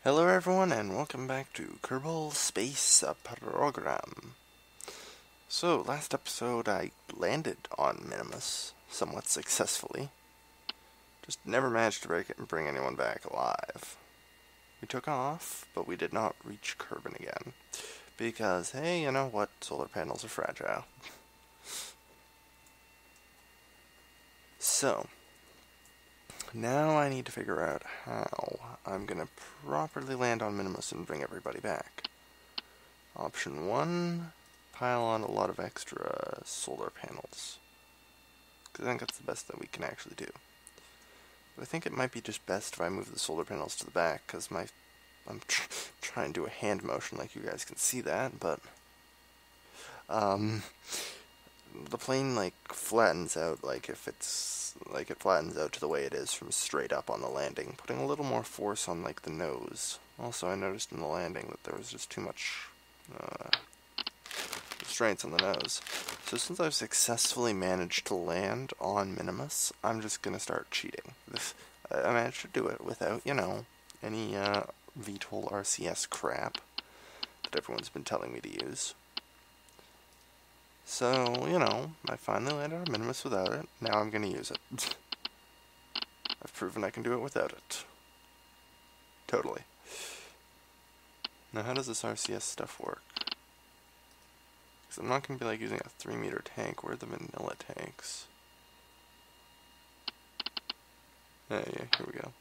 Hello everyone and welcome back to Kerbal Space Program. So, last episode I landed on Minimus somewhat successfully. Just never managed to break it and bring anyone back alive. We took off, but we did not reach Kerbin again. Because, hey, you know what? Solar panels are fragile. So, now I need to figure out how I'm going to properly land on Minimus and bring everybody back. Option 1, pile on a lot of extra solar panels. Because I think that's the best that we can actually do. But I think it might be just best if I move the solar panels to the back, because I'm trying to do a hand motion like you guys can see that, but the plane flattens out it flattens out to the way it is from straight up on the landing, putting a little more force on the nose. Also, I noticed in the landing that there was just too much restraints on the nose. So since I've successfully managed to land on Minimus, I'm just gonna start cheating. I managed to do it without, any VTOL RCS crap that everyone's been telling me to use. So, I finally landed on Minimus without it. Now I'm gonna use it. I've proven I can do it without it. Totally. Now how does this RCS stuff work? Because I'm not going to be using a 3-meter tank. Where are the vanilla tanks? Yeah, here we go.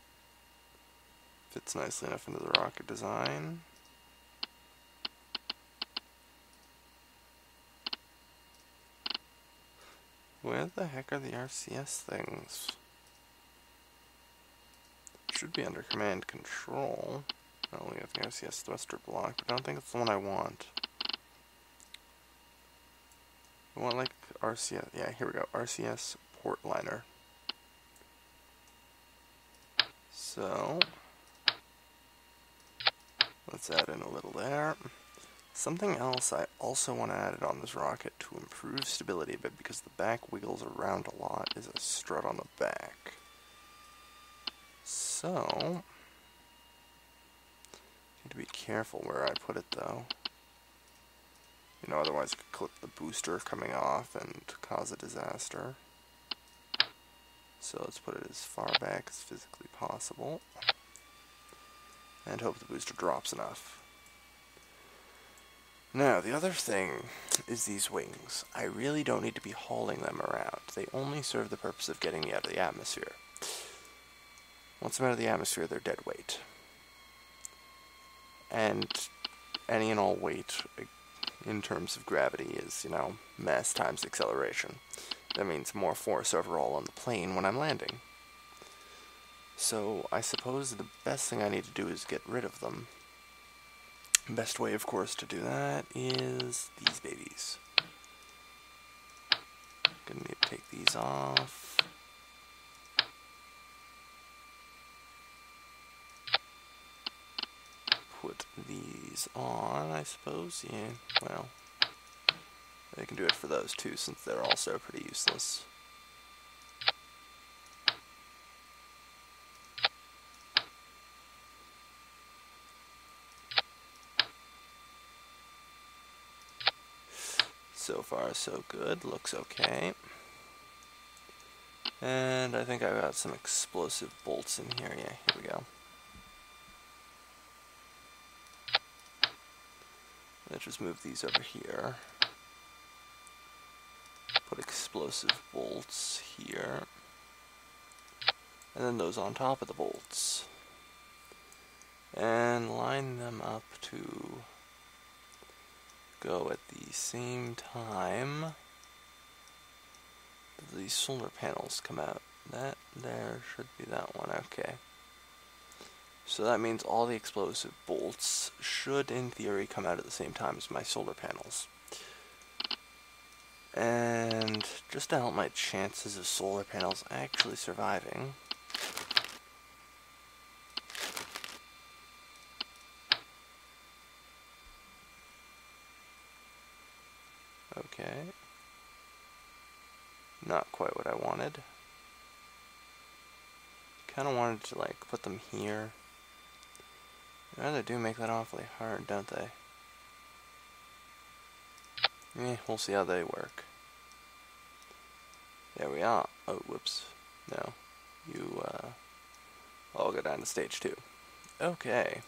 Fits nicely enough into the rocket design. Where the heck are the RCS things? Should be under command control. Oh, we have the RCS thruster block, but I don't think it's the one I want. I want RCS, yeah, here we go, RCS port liner. So, let's add in a little there. Something else I also want to add it on this rocket to improve stability a bit, because the back wiggles around a lot, is a strut on the back. So, need to be careful where I put it though. Otherwise it could clip the booster coming off and cause a disaster. So let's put it as far back as physically possible. And hope the booster drops enough. Now, the other thing is these wings. I really don't need to be hauling them around. They only serve the purpose of getting me out of the atmosphere. Once I'm out of the atmosphere, they're dead weight. And any and all weight in terms of gravity is, mass times acceleration. That means more force overall on the plane when I'm landing. So I suppose the best thing I need to do is get rid of them. Best way, of course, to do that is these babies. Gonna need to take these off. Put these on, I suppose. Yeah, well, I can do it for those too, since they're also pretty useless. So far, so good. Looks okay. And I think I've got some explosive bolts in here. Yeah, here we go. Let's just move these over here. Put explosive bolts here. And then those on top of the bolts. And line them up to go at the same time that these solar panels come out. That there should be that one. Okay. So that means all the explosive bolts should, in theory, come out at the same time as my solar panels. And just to help my chances of solar panels actually surviving, okay, not quite what I wanted. Kind of wanted to put them here. Yeah, they do make that awfully hard, don't they? We'll see how they work. There we are. Oh, whoops. No. You, I'll go down to stage 2. Okay.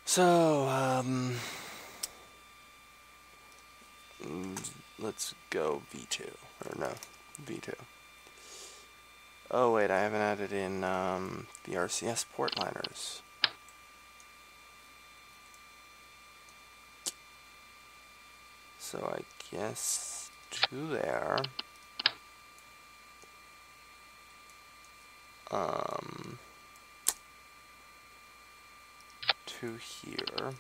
So, let's go V2. Or no, V2. Oh, wait, I haven't added in, the RCS port liners. So I guess 2 there. 2 here.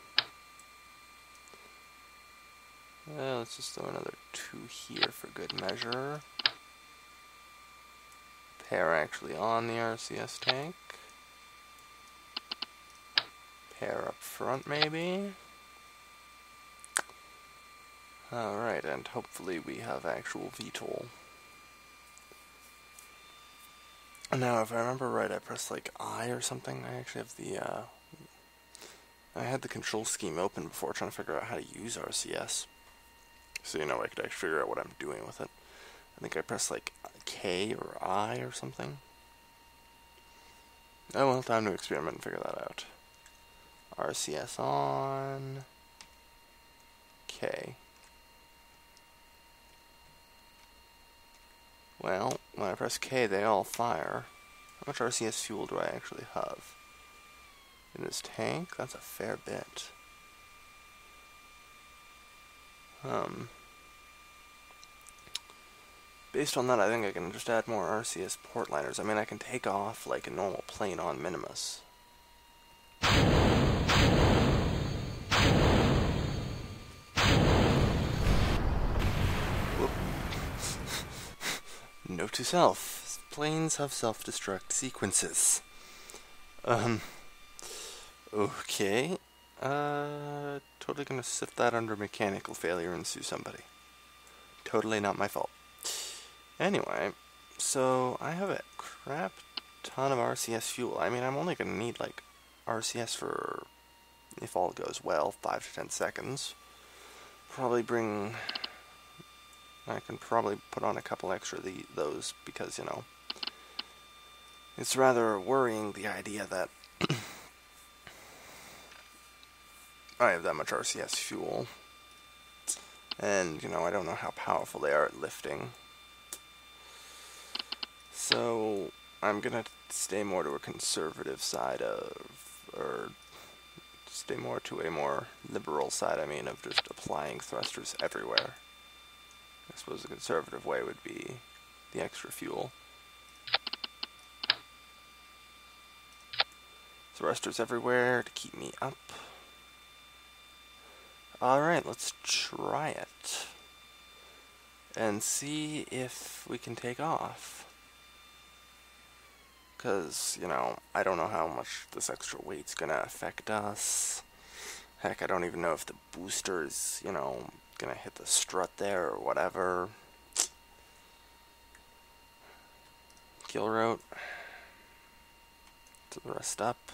Let's just throw another 2 here for good measure. Pair actually on the RCS tank. Pair up front, maybe. Alright, and hopefully we have actual VTOL. Now, if I remember right, I pressed like I or something. I actually have the, I had the control scheme open before trying to figure out how to use RCS. So, you know, I could actually figure out what I'm doing with it. I think I pressed like K or I or something. Oh well, time to experiment and figure that out. RCS on. K. Well, when I press K, they all fire. How much RCS fuel do I actually have? In this tank? That's a fair bit. Based on that, I think I can just add more RCS port liners. I mean, I can take off like a normal plane on Minimus. Whoop. Note to self. Planes have self-destruct sequences. Okay. Totally gonna sift that under mechanical failure and sue somebody. Totally not my fault. Anyway, so I have a crap ton of RCS fuel. I mean, I'm only gonna need like RCS for, if all goes well, 5 to 10 seconds. Probably bring, I can probably put on a couple extra of those because, you know, it's rather worrying the idea that I have that much RCS fuel. And, you know, I don't know how powerful they are at lifting. So, I'm gonna stay more to a conservative side of, or stay more to a more liberal side, I mean, of just applying thrusters everywhere. I suppose the conservative way would be the extra fuel. Thrusters everywhere to keep me up. Alright, let's try it. And see if we can take off. Because, you know, I don't know how much this extra weight's gonna affect us. Heck, I don't even know if the booster is, you know, gonna hit the strut there or whatever. Kill route. To the rest up.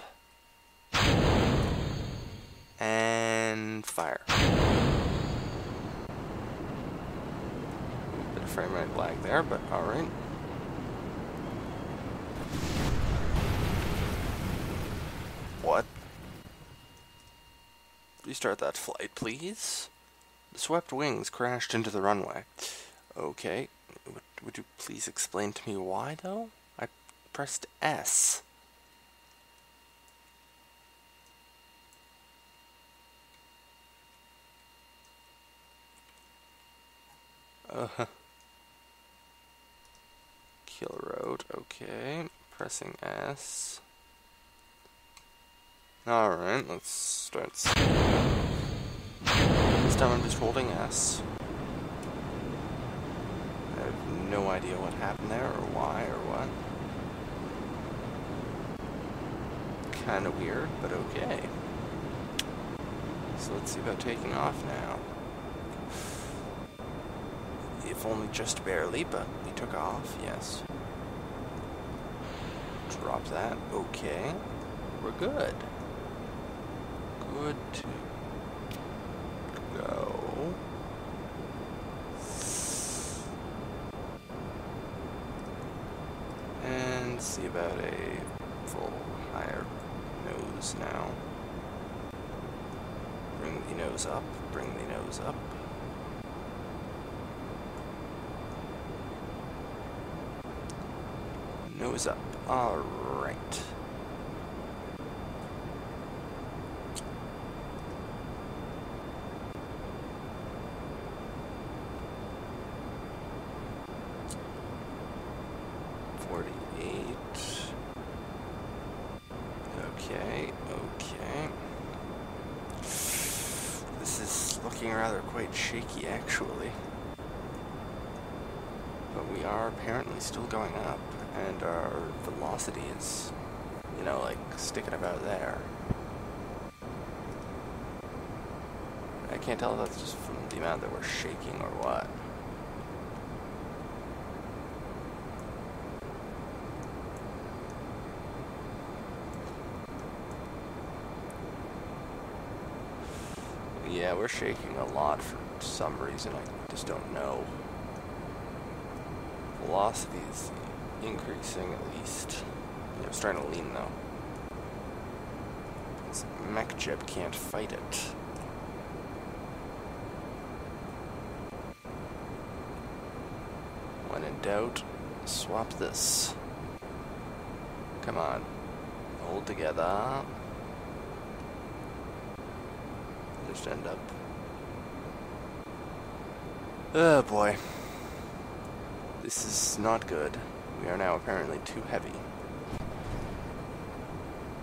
And fire. Bit of frame rate lag there, but alright. What? Restart that flight, please. The swept wings crashed into the runway. Okay. Would you please explain to me why, though? I pressed S. Kill road, okay. Pressing S. Alright, let's start. This time I'm just holding S. I have no idea what happened there, or why, or what. Kinda weird, but okay. So let's see about taking off now. If only just barely, but we took off, yes. Drop that, okay. we're good. Good to go. And see about a full higher nose now. Bring the nose up, bring the nose up. Nose up. Alright. Okay. This is looking rather quite shaky, actually. But we are apparently still going up, and our velocity is, you know, like, sticking about there. I can't tell if that's just from the amount that we're shaking or what. Yeah, we're shaking a lot for some reason, I just don't know. Velocity is increasing at least. Yeah, it's starting to lean though. This mech jib can't fight it. When in doubt, swap this. Come on. Hold together. Just end up. Oh boy. This is not good. We are now apparently too heavy.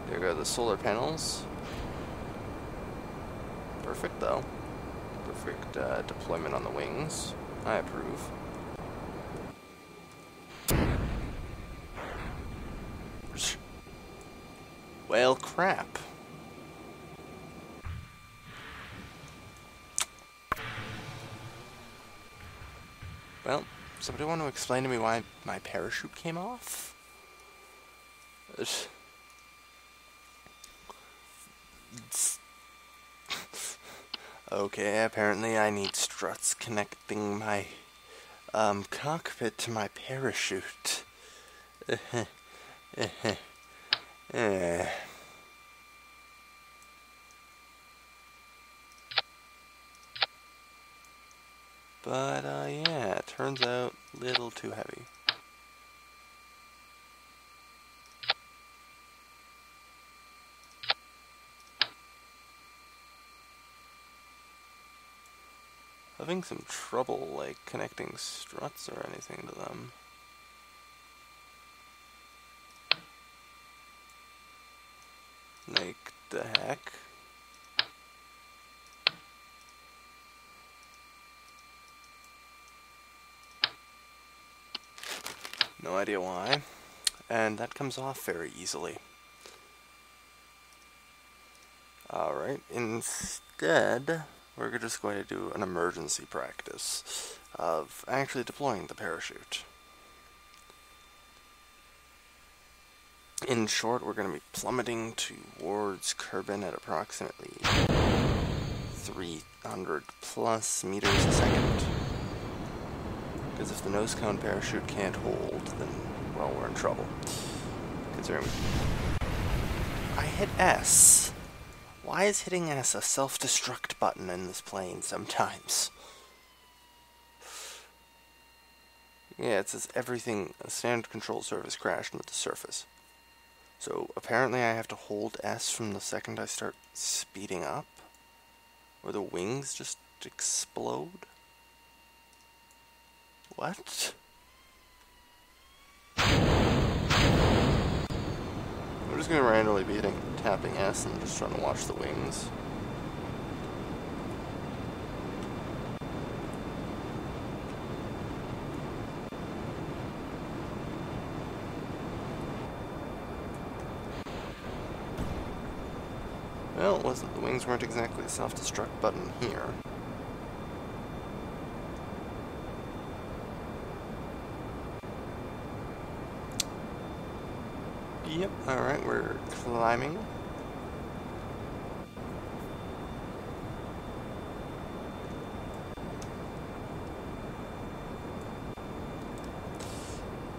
There go the solar panels. Perfect though. Perfect deployment on the wings. I approve. Well, crap. Well, somebody want to explain to me why my parachute came off? Okay, apparently I need struts connecting my cockpit to my parachute. But, yeah, it turns out a little too heavy. Having some trouble, like, connecting struts or anything to them. Like, the heck? No idea why. And that comes off very easily. Alright, instead, we're just going to do an emergency practice of actually deploying the parachute. In short, we're going to be plummeting towards Kerbin at approximately 300 plus meters a second. Because if the nose cone parachute can't hold, then, well, we're in trouble. Considering I hit S. Why is hitting S a self-destruct button in this plane sometimes? Yeah, it says everything, a standard control surface crashed into the surface. So apparently I have to hold S from the second I start speeding up? Or the wings just explode? What? I'm just gonna randomly be tapping S and just trying to watch the wings. Well, it wasn't. The wings weren't exactly a self-destruct button here. Yep, alright, we're climbing.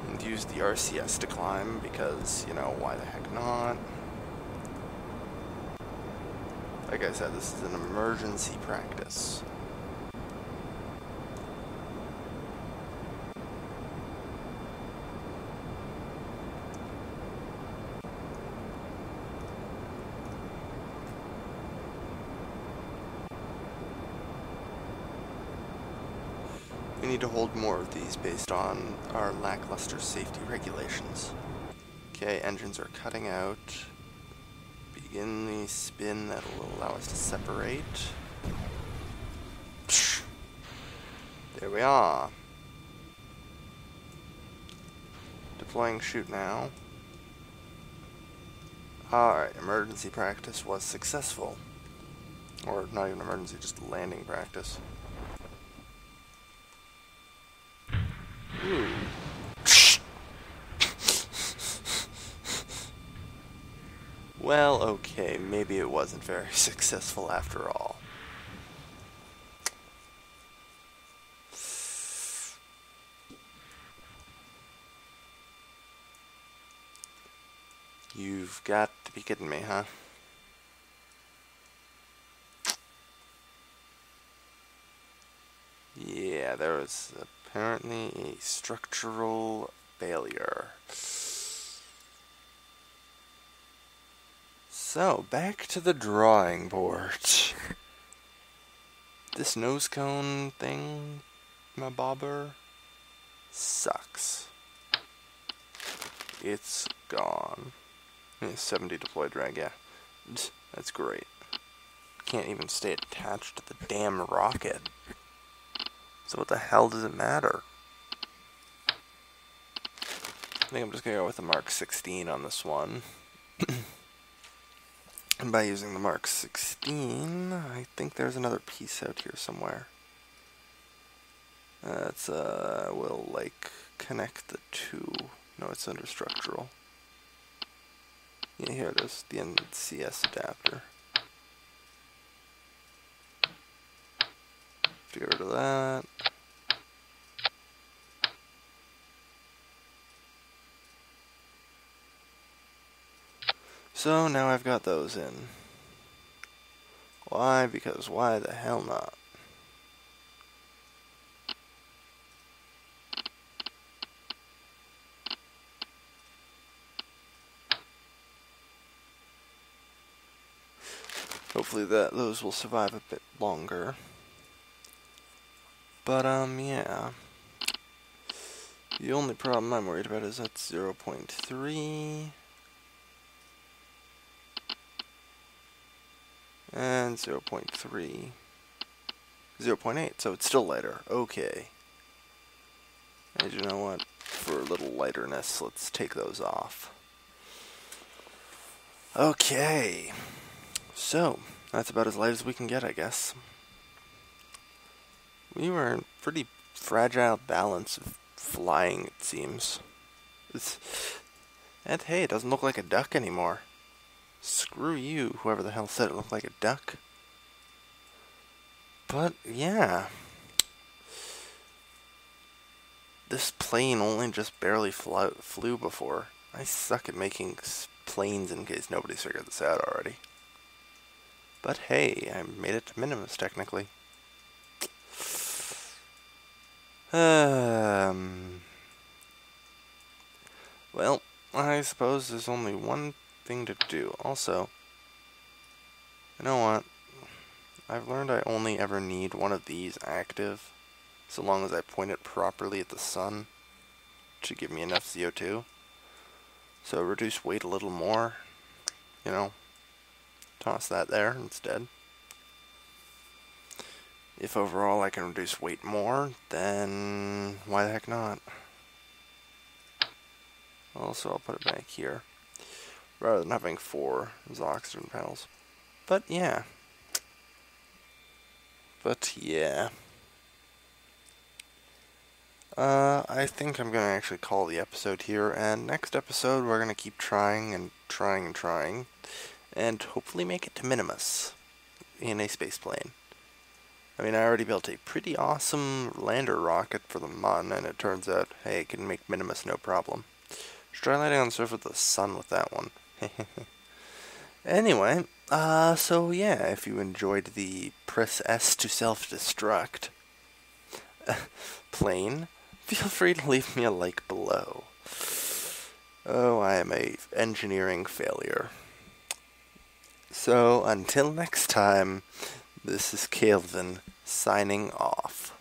And use the RCS to climb because, you know, why the heck not? Like I said, this is an emergency practice. We need to hold more of these based on our lackluster safety regulations. Okay, engines are cutting out. Begin the spin that will allow us to separate. There we are. Deploying chute now. Alright, emergency practice was successful. Or not even emergency, just landing practice. Ooh. Well, okay, maybe it wasn't very successful after all. You've got to be kidding me, huh? Yeah, there was apparently a structural failure. So, back to the drawing board. This nose cone thing, my bobber, sucks. It's gone. 70 deployed drag, yeah. That's great. Can't even stay attached to the damn rocket. So what the hell does it matter? I think I'm just gonna go with the Mark 16 on this one. And by using the Mark 16, I think there's another piece out here somewhere. It's will like connect the two. No, it's under structural. Yeah, here it is, the NCS adapter. To get rid of that. So now I've got those in. Why? Because why the hell not? Hopefully those will survive a bit longer. But yeah. The only problem I'm worried about is that's 0.3 and 0.3, 0.8, so it's still lighter. Okay. And you know what? For a little lighterness, let's take those off. Okay. So, that's about as light as we can get, I guess. We were in pretty fragile balance of flying, it seems. And hey, it doesn't look like a duck anymore. Screw you, whoever the hell said it looked like a duck. But, yeah. This plane only just barely flew before. I suck at making planes in case nobody's figured this out already. But hey, I made it to Minimus, technically. Well, I suppose there's only one thing to do. Also, you know what? I've learned I only ever need one of these active, so long as I point it properly at the sun to give me enough CO2. So reduce weight a little more, you know, toss that there instead. If overall I can reduce weight more, then why the heck not? Also, I'll put it back here, rather than having 4 oxygen panels. But yeah. I think I'm going to actually call the episode here, and next episode we're going to keep trying and trying and trying, and hopefully make it to Minimus in a spaceplane. I mean, I already built a pretty awesome lander rocket for the Mun, and it turns out, hey, it can make Minimus no problem. Should try landing on the surface of the sun with that one. Anyway, so yeah, if you enjoyed the press S to self-destruct plane, feel free to leave me a like below. Oh, I am a engineering failure. So, until next time, this is Calvin, signing off.